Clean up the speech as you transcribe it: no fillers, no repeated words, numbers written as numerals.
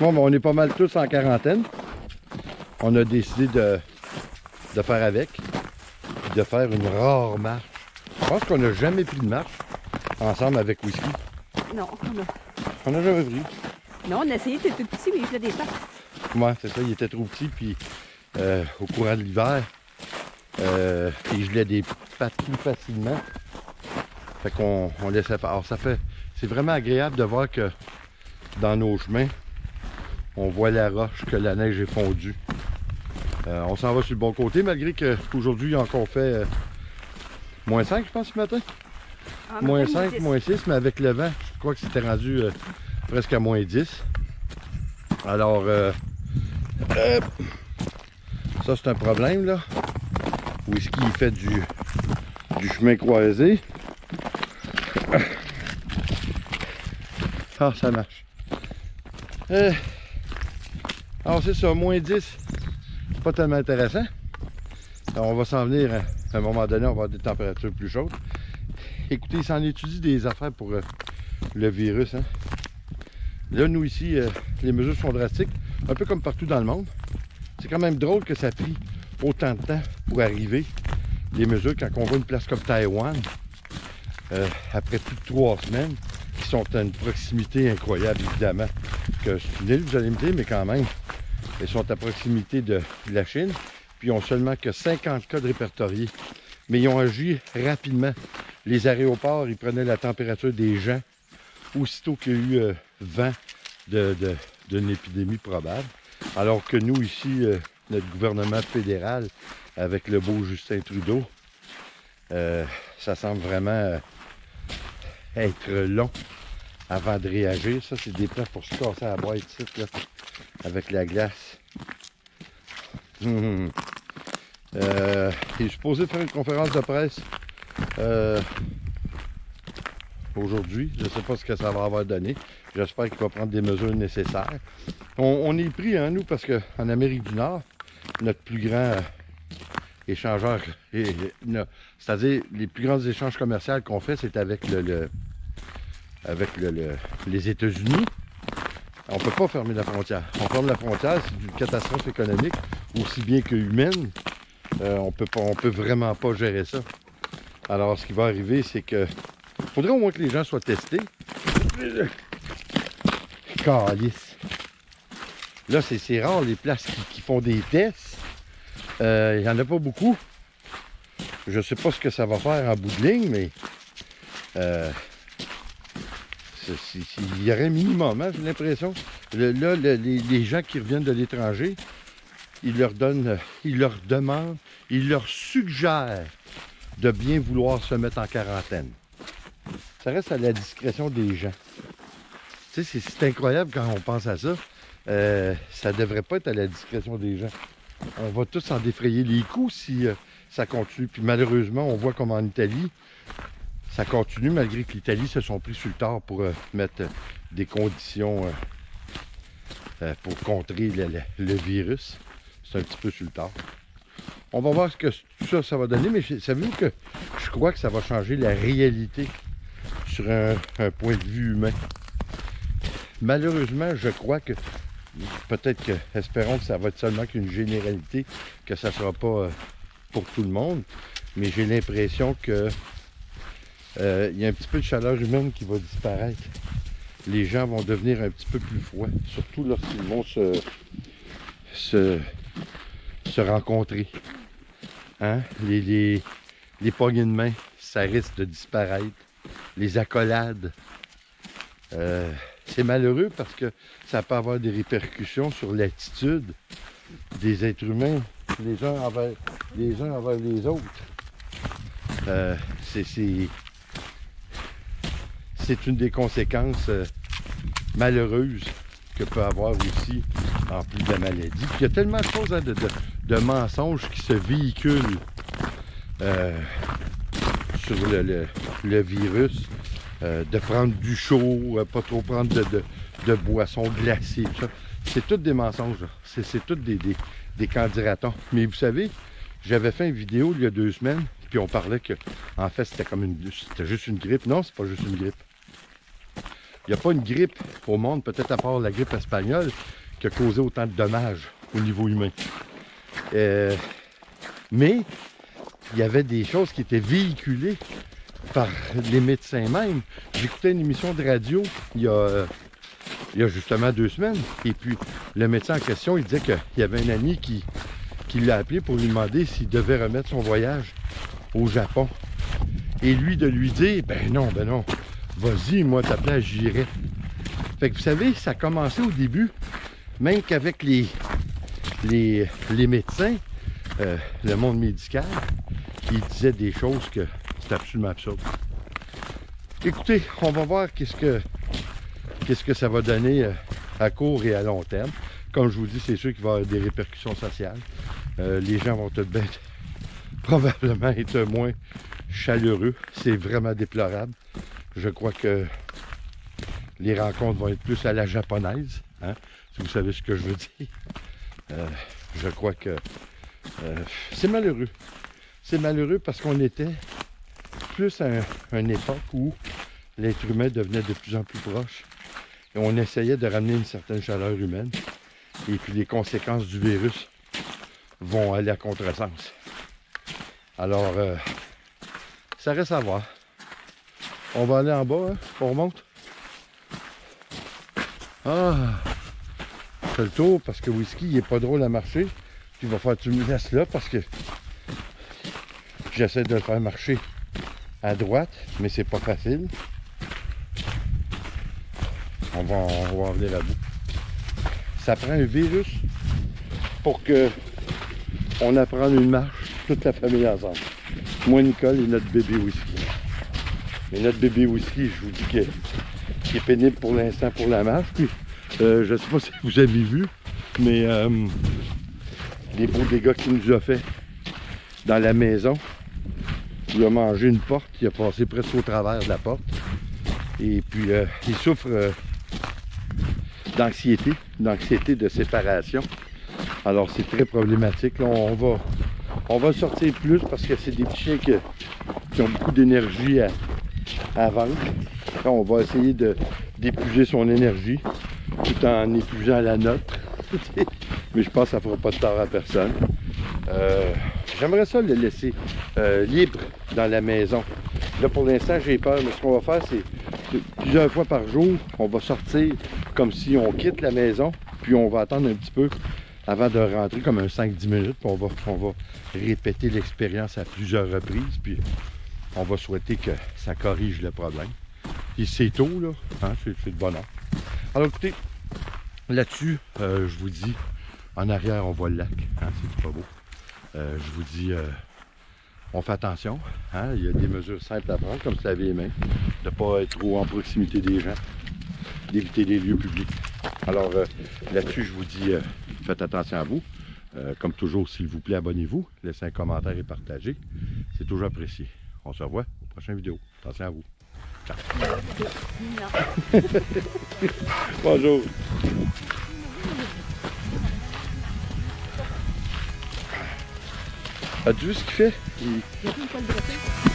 Bon, ben, on est pas mal tous en quarantaine. On a décidé de faire avec, puis de faire une rare marche. Je pense qu'on n'a jamais pris de marche ensemble avec Whisky. Non, On n'a jamais pris. non, on a essayé, t'es tout petit, mais il fait des pattes. Ouais, c'est ça, il était trop petit, puis au courant de l'hiver, il gelait des pattes plus facilement. Fait qu'on laissait faire. Alors, c'est vraiment agréable de voir que dans nos chemins, on voit la roche, que la neige est fondue. On s'en va sur le bon côté, malgré qu'aujourd'hui, il a encore fait moins 5, je pense, ce matin. Ah, Moins matin, 5, 10. moins 6, mais avec le vent, je crois que c'était rendu presque à moins 10. Alors, ça, c'est un problème, là. Whisky, il fait du chemin croisé. Ah, ça marche. Alors, c'est ça, moins 10. C'est pas tellement intéressant. Alors, on va s'en venir, à un moment donné, on va avoir des températures plus chaudes. Écoutez, il s'en étudie des affaires pour le virus. Hein. Là, nous, ici, les mesures sont drastiques, un peu comme partout dans le monde. C'est quand même drôle que ça a pris autant de temps pour arriver, les mesures, quand on voit une place comme Taïwan, après plus de 3 semaines, qui sont à une proximité incroyable, évidemment. Que c'est une île, vous allez me dire, mais quand même, ils sont à proximité de la Chine, puis ils ont seulement que 50 cas de répertoriés. Mais ils ont agi rapidement. Les aéroports, ils prenaient la température des gens aussitôt qu'il y a eu vent d'une épidémie probable. Alors que nous, ici, notre gouvernement fédéral, avec le beau Justin Trudeau, ça semble vraiment être long avant de réagir. Ça, c'est des places pour se casser à la boîte ici, là, avec la glace. Il est supposé faire une conférence de presse aujourd'hui. Je ne sais pas ce que ça va avoir donné. J'espère qu'il va prendre des mesures nécessaires. On est pris, hein, nous, parce qu'en Amérique du Nord, notre plus grand échangeur, c'est-à-dire les plus grands échanges commerciaux qu'on fait, c'est avec les États-Unis. On ne peut pas fermer la frontière. On ferme la frontière, c'est une catastrophe économique, aussi bien que humaine. On peut vraiment pas gérer ça. Alors, ce qui va arriver, c'est que faudrait au moins que les gens soient testés. Calice. Là, c'est rare les places qui font des tests. Il n'y en a pas beaucoup. Je sais pas ce que ça va faire en bout de ligne, mais il y aurait minimum, hein, j'ai l'impression. Là, les gens qui reviennent de l'étranger, ils leur demandent, ils leur suggèrent de bien vouloir se mettre en quarantaine. Ça reste à la discrétion des gens. Tu sais, c'est incroyable quand on pense à ça. Ça devrait pas être à la discrétion des gens. On va tous en défrayer les coups si ça continue. Puis malheureusement, on voit comme en Italie, ça continue malgré que l'Italie se sont pris sur le tard pour mettre des conditions pour contrer le virus. C'est un petit peu sur le tard. On va voir ce que tout ça va donner, mais savez-vous que je crois que ça va changer la réalité sur un point de vue humain. Malheureusement, je crois que peut-être que, espérons que ça va être seulement qu'une généralité, que ça ne sera pas pour tout le monde, mais j'ai l'impression que il y a un petit peu de chaleur humaine qui va disparaître. Les gens vont devenir un petit peu plus froids, surtout lorsqu'ils vont se rencontrer. Hein? Les poignées de main, ça risque de disparaître. Les accolades. C'est malheureux parce que ça peut avoir des répercussions sur l'attitude des êtres humains, les uns envers les autres. C'est une des conséquences malheureuses que peut avoir aussi, en plus de la maladie. Puis il y a tellement de choses, hein, de mensonges qui se véhiculent sur le virus. De prendre du chaud, pas trop prendre de boissons glacées, tout ça. C'est tous des mensonges. C'est tous des candidatons. Mais vous savez, j'avais fait une vidéo il y a 2 semaines, puis on parlait que, en fait, c'était juste une grippe. Non, c'est pas juste une grippe. il n'y a pas une grippe au monde, peut-être à part la grippe espagnole, qui a causé autant de dommages au niveau humain. Mais il y avait des choses qui étaient véhiculées par les médecins même. J'écoutais une émission de radio il y a justement 2 semaines, et puis le médecin en question, il disait qu'il y avait un ami qui l'a appelé pour lui demander s'il devait remettre son voyage au Japon. Et lui de lui dire, ben non, vas-y, moi ta place, j'irai. Fait que vous savez, ça a commencé au début, même qu'avec les médecins, le monde médical, qui disaient des choses que c'est absolument absurde. Écoutez, on va voir qu'est-ce que ça va donner à court et à long terme. Comme je vous dis, c'est sûr qu'il va y avoir des répercussions sociales. Les gens vont peut-être probablement être moins chaleureux. C'est vraiment déplorable. Je crois que les rencontres vont être plus à la japonaise, hein, si vous savez ce que je veux dire. Je crois que c'est malheureux. C'est malheureux parce qu'on était plus à une époque où l'être humain devenait de plus en plus proche et on essayait de ramener une certaine chaleur humaine. Et puis les conséquences du virus vont aller à contresens. Alors, ça reste à voir. On va aller en bas, hein? On remonte. Ah! Je fais le tour parce que Whisky, il est pas drôle à marcher. Puis il va falloir que tu me laisses là parce que j'essaie de le faire marcher à droite, mais c'est pas facile. On va en venir à bout. Ça prend un virus pour que on apprenne une marche, toute la famille ensemble. Moi, Nicole et notre bébé Whisky. Mais notre bébé Whisky, je vous dis qu'il est pénible pour l'instant pour la marche. Puis, je ne sais pas si vous avez vu, mais les beaux dégâts qu'il nous a fait dans la maison. Il a mangé une porte, il a passé presque au travers de la porte. Et puis, il souffre d'anxiété de séparation. Alors, c'est très problématique. Là, on va sortir plus parce que c'est des petits chiens qui ont beaucoup d'énergie à vaincre. Là, on va essayer d'épuiser son énergie tout en épuisant la nôtre. Mais je pense que ça ne fera pas de tort à personne. J'aimerais ça le laisser libre dans la maison. Là, pour l'instant, j'ai peur, mais ce qu'on va faire, c'est plusieurs fois par jour, on va sortir comme si on quitte la maison, puis on va attendre un petit peu avant de rentrer, comme un 5-10 minutes, puis on va répéter l'expérience à plusieurs reprises, puis on va souhaiter que ça corrige le problème. Puis c'est tôt, là, hein, c'est de bonheur. Alors écoutez, là-dessus, je vous dis, en arrière, on voit le lac, hein, c'est pas beau. Je vous dis, on fait attention, hein, il y a des mesures simples à prendre, comme se laver les mains, de ne pas être trop en proximité des gens, d'éviter les lieux publics. Alors là-dessus, je vous dis, faites attention à vous. Comme toujours, s'il vous plaît, abonnez-vous, laissez un commentaire et partagez. C'est toujours apprécié. On se revoit aux prochaines vidéos. Attention à vous. Ciao. Bonjour. As-tu vu ce qu'il fait? Il a plus une poêle de